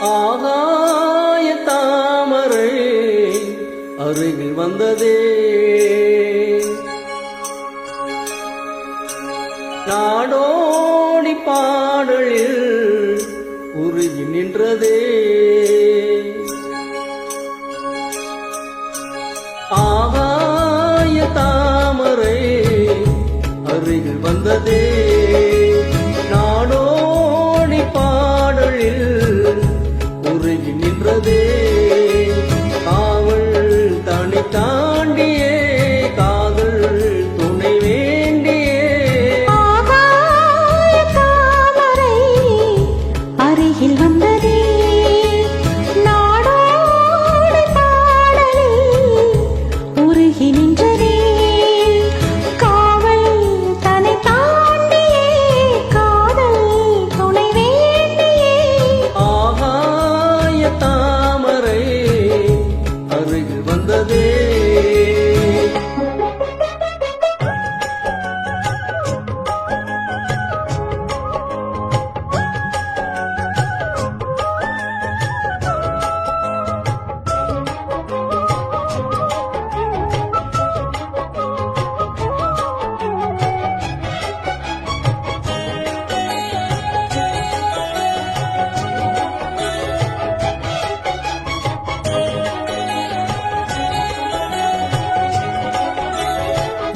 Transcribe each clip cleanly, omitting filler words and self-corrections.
ஆகாய தாமரை அருகில் வந்ததே, நாடோடி பாடலில் உருகி நின்றதே. ஆகாய தாமரை அருகில் வந்ததே, நாடோடி பாடலில் உருகி நின்றதே. காவல் தனி தாண்டியே காதல் துணை வேண்டியே. ஆகாய தாமரை அருகில் வந்ததே, நாடோடி பாடலில் உருகி நின்றதே. காவல் தன்னை தாண்டியே காதல் துணை வேண்டியே. ஆகாய தாமரை அருகில் வந்ததே.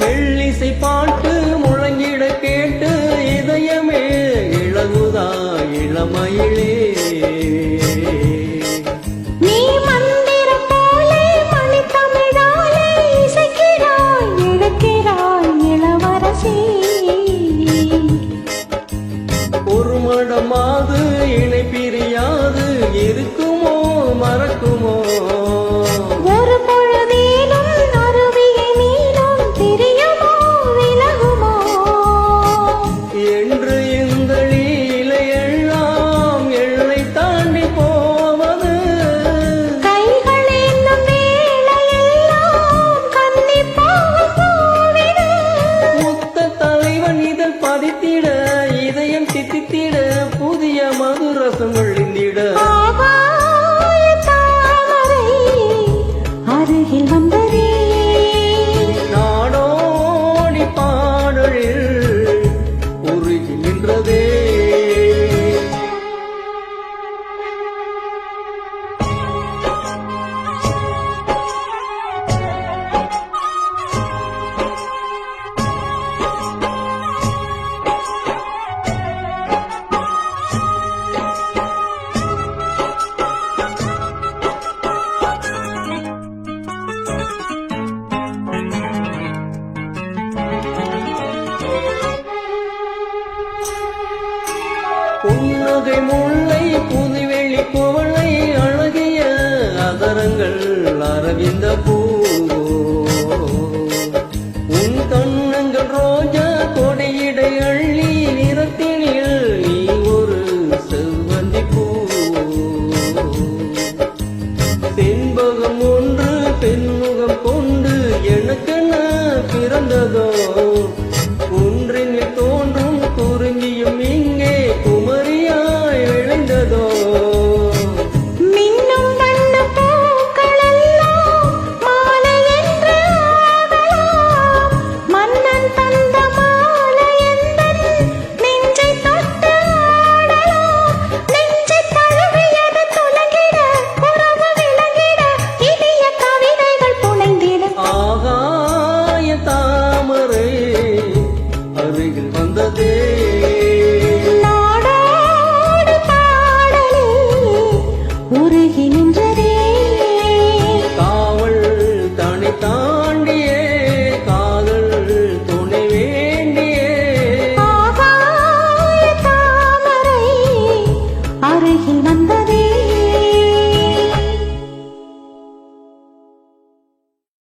மெல்லிசை பாட்டு முழங்கிட கேட்டு இதயமே இளகுதா இளமயிலே. நீ மந்திரம் போலே மணித்தமிழாலே இசைக்கிறாய் எடுக்கிறாய் இளவரசி. ஒரு மடமாது இணை பிரியாது இருக்குமோ மறக்குமோ. ஒரு பொழுதேனும் அருவியை நீனும் தெரியுமோ விலகுமோ. என்று இந்த லீலையெல்லாம் எல்லை தாண்டி போவது. கைகள் என்னும் வேளையெல்லாம் கன்னிப்பாக போவிடு. முத்த தலைவன் இதழ் பதித்திட இதயம் சித்தித்திட புதிய மதுரசம் விழுந்திட. ஆகாய தாமரை அருகில் வந்ததே, நாடோடி பாடலில் உருகி நின்றதே. புன்னகை முல்லை புதுவெளி குவளை அழகிய அதரங்கள் அரவிந்த பூவோ. உன் கண்ணங்கள் ரோஜா கொடையிடை அள்ளி நிறத்தினில் நீ ஒரு செவ்வந்தி பூவோ. பெண்பகம் ஒன்று பெண்முகம் கொண்டு எனக்கென்ன பிறந்ததோ.